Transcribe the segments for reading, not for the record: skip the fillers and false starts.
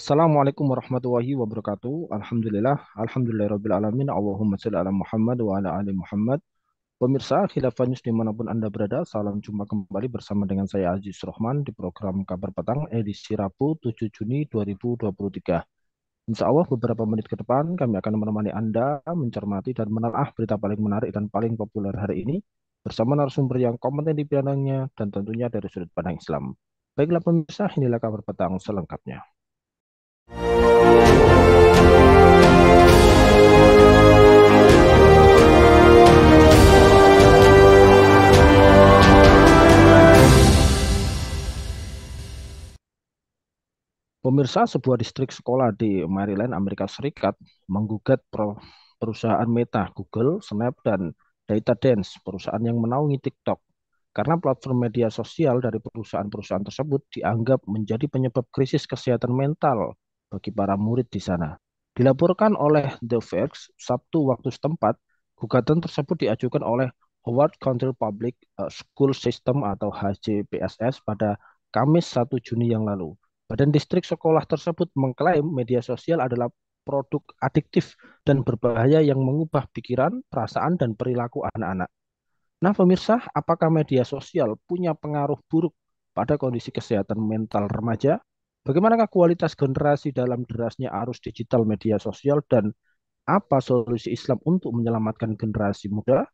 Assalamualaikum warahmatullahi wabarakatuh. Alhamdulillahirabbil alamin. Allahumma shalli ala Muhammad wa ala ali Muhammad. Pemirsa Khilafah News dimanapun Anda berada, salam jumpa kembali bersama dengan saya Aziz Rohman di program Kabar Petang edisi Rabu 7 Juni 2023. Insya Allah beberapa menit ke depan kami akan menemani Anda mencermati dan menelaah berita paling menarik dan paling populer hari ini bersama narasumber yang kompeten di bidangnya dan tentunya dari sudut pandang Islam. Baiklah pemirsa, inilah Kabar Petang selengkapnya. Pemirsa, sebuah distrik sekolah di Maryland, Amerika Serikat, menggugat perusahaan Meta, Google, Snap, dan ByteDance, perusahaan yang menaungi TikTok, karena platform media sosial dari perusahaan-perusahaan tersebut dianggap menjadi penyebab krisis kesehatan mental bagi para murid di sana. Dilaporkan oleh The Verge, Sabtu waktu setempat, gugatan tersebut diajukan oleh Howard County Public School System atau HCPSS pada Kamis 1 Juni yang lalu. Badan distrik sekolah tersebut mengklaim media sosial adalah produk adiktif dan berbahaya yang mengubah pikiran, perasaan, dan perilaku anak-anak. Nah, pemirsa, apakah media sosial punya pengaruh buruk pada kondisi kesehatan mental remaja? Bagaimanakah kualitas generasi dalam derasnya arus digital media sosial dan apa solusi Islam untuk menyelamatkan generasi muda?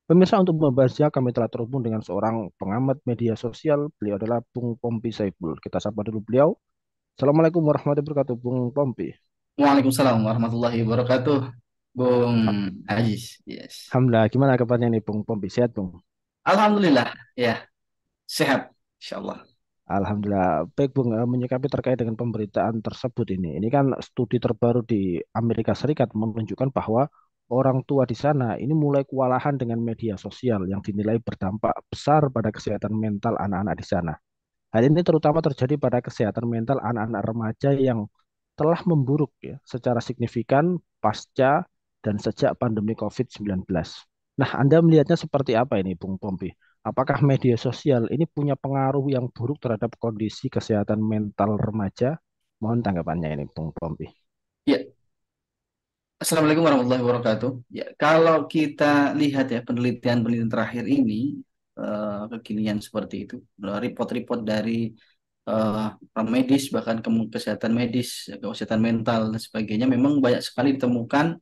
Pemirsa, untuk membahasnya kami telah terhubung dengan seorang pengamat media sosial. Beliau adalah Bung Pompi Saiful. Kita sapa dulu beliau. Assalamualaikum warahmatullahi wabarakatuh, Bung Pompi. Waalaikumsalam warahmatullahi wabarakatuh, Bung Aziz. Yes. Alhamdulillah, gimana kabarnya nih, Bung Pompi? Sehat, Bung? Alhamdulillah, ya, sehat, insyaallah. Alhamdulillah. Baik, Bung, menyikapi terkait dengan pemberitaan tersebut ini. Ini kan studi terbaru di Amerika Serikat menunjukkan bahwa orang tua di sana ini mulai kewalahan dengan media sosial yang dinilai berdampak besar pada kesehatan mental anak-anak di sana. Hal ini terutama terjadi pada kesehatan mental anak-anak remaja yang telah memburuk ya secara signifikan pasca dan sejak pandemi COVID-19. Nah, Anda melihatnya seperti apa ini, Bung Pompi? Apakah media sosial ini punya pengaruh yang buruk terhadap kondisi kesehatan mental remaja? Mohon tanggapannya ini, Bung Pompi. Ya, Assalamualaikum warahmatullahi wabarakatuh. Ya, kalau kita lihat ya penelitian-penelitian terakhir ini, kekinian seperti itu, report-report dari para medis, bahkan kesehatan medis, kesehatan mental dan sebagainya, memang banyak sekali ditemukan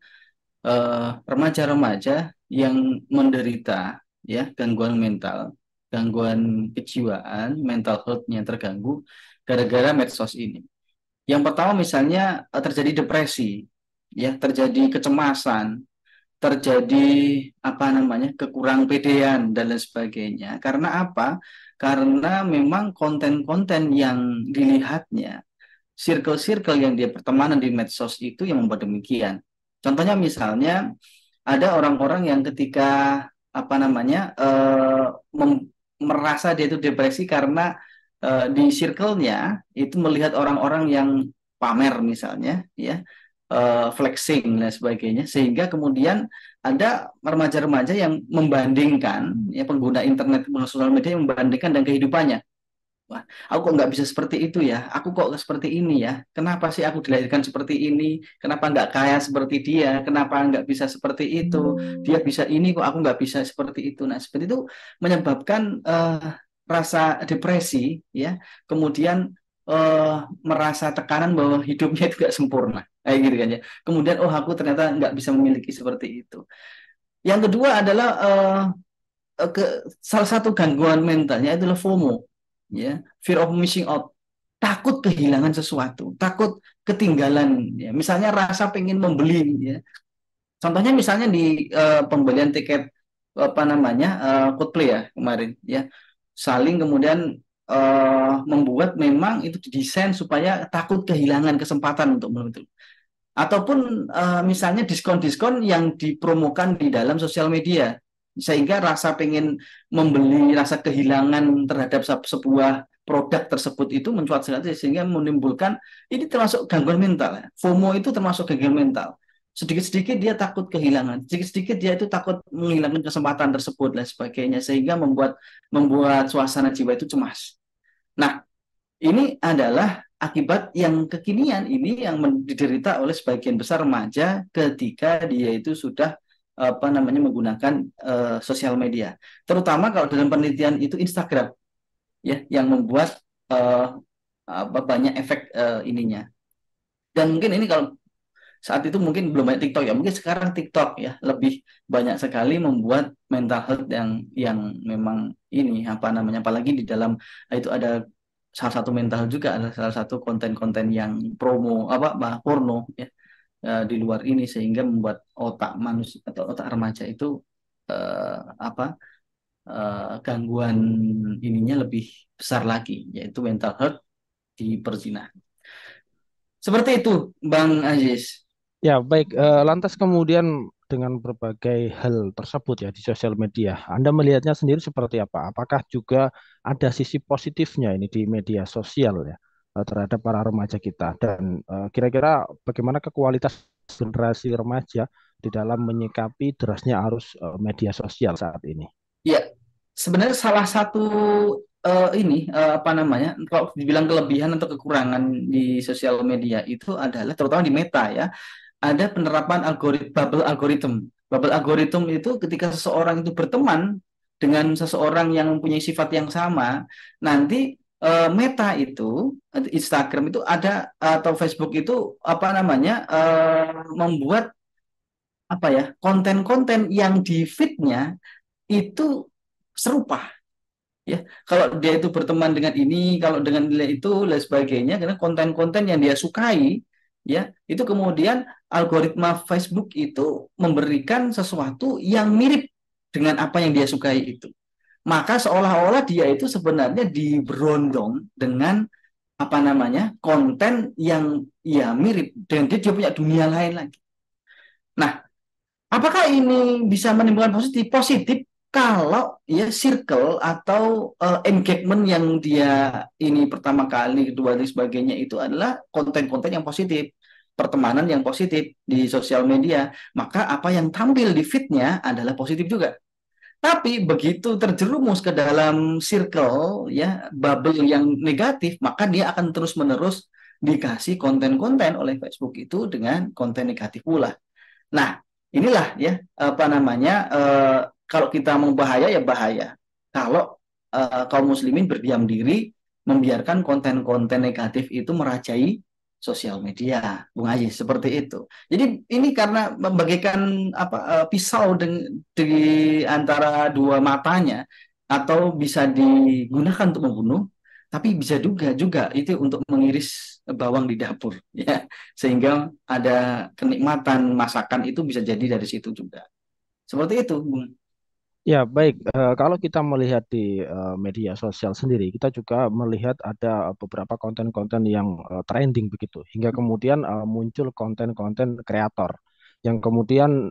remaja-remaja yang menderita ya gangguan mental, gangguan kejiwaan, mental health-nya terganggu gara-gara medsos ini. Yang pertama misalnya terjadi depresi, ya, terjadi kecemasan, terjadi apa namanya kekurang pedean dan lain sebagainya. Karena apa? Karena memang konten-konten yang dilihatnya, circle-circle yang dia pertemanan di medsos itu yang membuat demikian. Contohnya misalnya ada orang-orang yang ketika apa namanya merasa dia itu depresi karena di circle-nya itu melihat orang-orang yang pamer misalnya ya, flexing dan sebagainya, sehingga kemudian ada remaja-remaja yang membandingkan ya, pengguna internet, pengguna sosial media yang membandingkan dengan kehidupannya. Wah, aku kok nggak bisa seperti itu ya? Aku kok seperti ini ya? Kenapa sih aku dilahirkan seperti ini? Kenapa nggak kaya seperti dia? Kenapa nggak bisa seperti itu? Dia bisa ini kok aku nggak bisa seperti itu. Nah, seperti itu menyebabkan rasa depresi, ya. Kemudian merasa tekanan bahwa hidupnya itu nggak sempurna, kayak gitu kan ya. Kemudian oh aku ternyata nggak bisa memiliki seperti itu. Yang kedua adalah salah satu gangguan mentalnya adalah FOMO, ya, fear of missing out, takut kehilangan sesuatu, takut ketinggalan, ya. Misalnya rasa pengen membeli, ya. Contohnya misalnya di pembelian tiket apa namanya Coldplay ya kemarin, ya, saling kemudian membuat memang itu didesain supaya takut kehilangan kesempatan untuk membeli. Ataupun misalnya diskon-diskon yang dipromokan di dalam sosial media, sehingga rasa pengen membeli, rasa kehilangan terhadap sebuah produk tersebut itu mencuat sekali, sehingga menimbulkan ini termasuk gangguan mental ya. FOMO itu termasuk gangguan mental. Sedikit-sedikit dia takut kehilangan, sedikit-sedikit dia itu takut menghilangkan kesempatan tersebut dan sebagainya, sehingga membuat membuat suasana jiwa itu cemas. Nah, ini adalah akibat yang kekinian ini yang diderita oleh sebagian besar remaja ketika dia itu sudah apa namanya menggunakan sosial media. Terutama kalau dalam penelitian itu Instagram ya yang membuat apa banyak efek ininya. Dan mungkin ini kalau saat itu mungkin belum banyak TikTok ya, mungkin sekarang TikTok ya lebih banyak sekali membuat mental health yang memang ini apa namanya, apalagi di dalam itu ada salah satu mental juga adalah salah satu konten-konten yang promo apa porno ya di luar ini sehingga membuat otak manusia atau otak remaja itu apa gangguan ininya lebih besar lagi yaitu mental health di perzinahan. Seperti itu, Bang Aziz. Ya, baik. Lantas kemudian dengan berbagai hal tersebut ya di sosial media, Anda melihatnya sendiri seperti apa? Apakah juga ada sisi positifnya ini di media sosial ya terhadap para remaja kita? Dan kira-kira bagaimana ke kualitas generasi remaja di dalam menyikapi derasnya arus media sosial saat ini? Ya, sebenarnya salah satu apa namanya, kalau dibilang kelebihan atau kekurangan di sosial media itu adalah terutama di Meta ya, ada penerapan bubble algorithm. Bubble algorithm itu ketika seseorang itu berteman dengan seseorang yang mempunyai sifat yang sama, nanti Meta itu, Instagram itu ada atau Facebook itu apa namanya membuat apa ya konten-konten yang di feednya itu serupa ya. Kalau dia itu berteman dengan ini, kalau dengan nilai itu dan sebagainya, karena konten-konten yang dia sukai ya itu kemudian algoritma Facebook itu memberikan sesuatu yang mirip dengan apa yang dia sukai itu, maka seolah-olah dia itu sebenarnya diberondong dengan apa namanya konten yang ya mirip dan dia punya dunia lain lagi. Nah, apakah ini bisa menimbulkan positif? Positif kalau ya circle atau engagement yang dia ini pertama kali, kedua dan sebagainya itu adalah konten-konten yang positif, pertemanan yang positif di sosial media, maka apa yang tampil di feed-nya adalah positif juga. Tapi begitu terjerumus ke dalam circle ya bubble yang negatif, maka dia akan terus-menerus dikasih konten-konten oleh Facebook itu dengan konten negatif pula. Nah, inilah ya apa namanya kalau kita mau bahaya ya bahaya. Kalau kaum muslimin berdiam diri membiarkan konten-konten negatif itu merajai sosial media, Bung Aziz, seperti itu. Jadi ini karena membagaikan apa di antara dua matanya atau bisa digunakan untuk membunuh, tapi bisa juga itu untuk mengiris bawang di dapur ya sehingga ada kenikmatan masakan itu bisa jadi dari situ juga. Seperti itu, Bung. Ya, baik. Kalau kita melihat di media sosial sendiri, kita juga melihat ada beberapa konten-konten yang trending begitu, hingga kemudian muncul konten-konten kreator, yang kemudian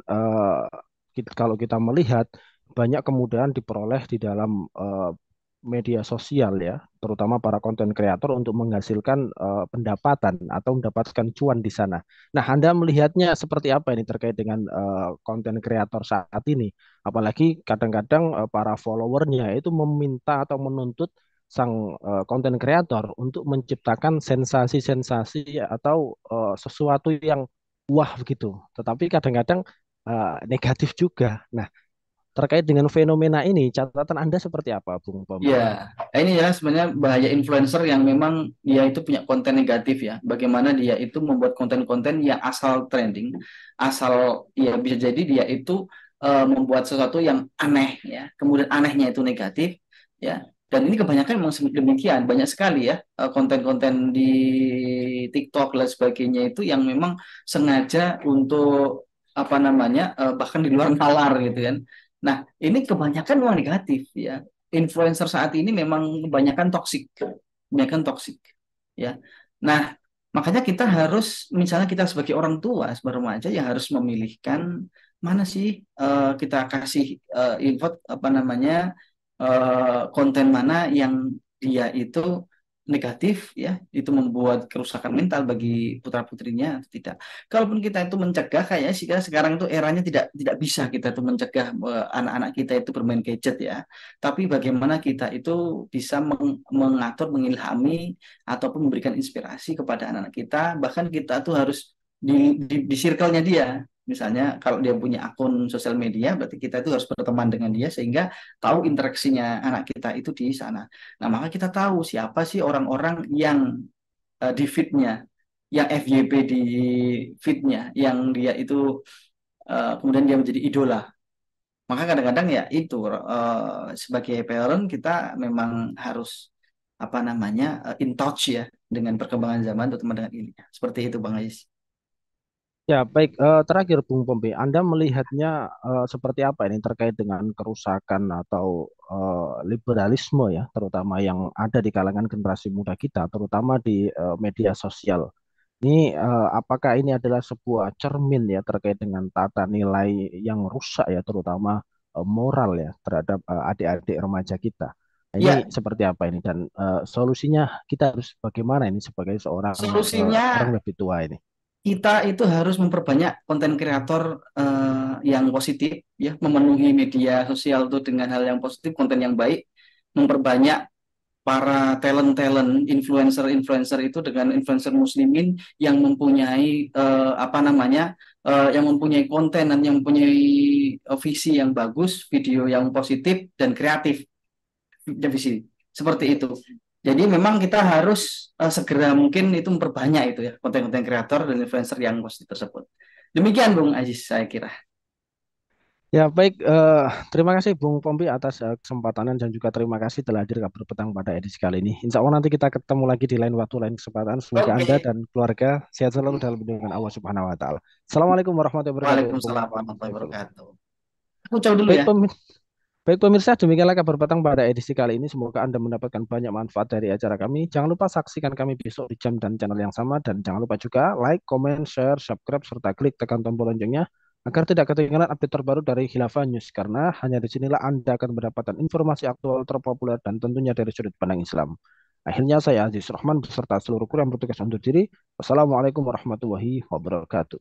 kalau kita melihat banyak kemudahan diperoleh di dalam media sosial ya, terutama para konten kreator untuk menghasilkan pendapatan atau mendapatkan cuan di sana. Nah, Anda melihatnya seperti apa ini terkait dengan konten kreator saat ini? Apalagi kadang-kadang para followernya itu meminta atau menuntut sang konten kreator untuk menciptakan sensasi-sensasi atau sesuatu yang wah begitu. Tetapi kadang-kadang negatif juga. Nah, terkait dengan fenomena ini, catatan Anda seperti apa, Bung Poma? Ya, ini ya sebenarnya bahaya influencer yang memang dia itu punya konten negatif ya. Bagaimana dia itu membuat konten-konten yang asal trending, asal ya bisa jadi dia itu membuat sesuatu yang aneh ya. Kemudian anehnya itu negatif ya. Dan ini kebanyakan memang demikian, banyak sekali ya konten-konten di TikTok dan sebagainya itu yang memang sengaja untuk apa namanya bahkan di luar nalar gitu kan. Nah, ini kebanyakan memang negatif ya. Influencer saat ini memang kebanyakan toksik, kebanyakan toksik ya. Nah, makanya kita harus misalnya kita sebagai orang tua, sebagai remaja ya harus memilihkan mana sih kita kasih info apa namanya konten mana yang dia itu negatif ya, itu membuat kerusakan mental bagi putra-putrinya atau tidak. Kalaupun kita itu mencegah, kayaknya sih sekarang itu eranya tidak bisa kita itu mencegah anak-anak kita itu bermain gadget ya. Tapi bagaimana kita itu bisa mengatur, mengilhami ataupun memberikan inspirasi kepada anak-anak kita, bahkan kita tuh harus di circle-nya dia. Misalnya kalau dia punya akun sosial media, berarti kita itu harus berteman dengan dia sehingga tahu interaksinya anak kita itu di sana. Nah, maka kita tahu siapa sih orang-orang yang di feed-nya, yang FYP di feed-nya, yang dia itu kemudian dia menjadi idola. Maka kadang-kadang ya itu sebagai parent kita memang harus apa namanya in touch ya dengan perkembangan zaman terutama dengan ini. Seperti itu Bang Ais. Ya, baik. Terakhir, Bung Pombe, Anda melihatnya seperti apa ini terkait dengan kerusakan atau liberalisme ya, terutama yang ada di kalangan generasi muda kita, terutama di media sosial. Ini apakah ini adalah sebuah cermin ya terkait dengan tata nilai yang rusak ya, terutama moral ya terhadap adik-adik remaja kita. Nah, ini Ya, seperti apa ini dan solusinya kita harus bagaimana ini sebagai seorang orang solusinya lebih tua ini? kita itu harus memperbanyak konten kreator yang positif ya, memenuhi media sosial itu dengan hal yang positif, konten yang baik, memperbanyak para talent-talent influencer-influencer itu dengan influencer muslimin yang mempunyai apa namanya yang mempunyai konten dan yang mempunyai visi yang bagus, video yang positif dan kreatif, visi seperti itu. Jadi memang kita harus segera mungkin itu memperbanyak itu ya konten-konten kreator dan influencer yang positif tersebut. Demikian Bung Aziz saya kira. Ya, baik. Terima kasih Bung Pompi atas kesempatannya dan juga terima kasih telah hadir kabar petang pada edisi kali ini. Insya Allah nanti kita ketemu lagi di lain waktu, lain kesempatan. Semoga Anda Oke. dan keluarga sehat selalu dalam lindungan Allah Subhanahu wa Taala. Assalamualaikum warahmatullahi wabarakatuh, Bung Waalaikumsalam warahmatullahi Saiful. wabarakatuh. Aku jauh dulu Baik, ya. baik pemirsa, demikianlah kabar petang pada edisi kali ini. Semoga Anda mendapatkan banyak manfaat dari acara kami. Jangan lupa saksikan kami besok di jam dan channel yang sama. Dan jangan lupa juga like, comment, share, subscribe, serta klik tekan tombol loncengnya agar tidak ketinggalan update terbaru dari Khilafah News. Karena hanya di sinilah Anda akan mendapatkan informasi aktual terpopuler dan tentunya dari sudut pandang Islam. Akhirnya saya Aziz Rahman beserta seluruh kru yang bertugas undur diri. Wassalamualaikum warahmatullahi wabarakatuh.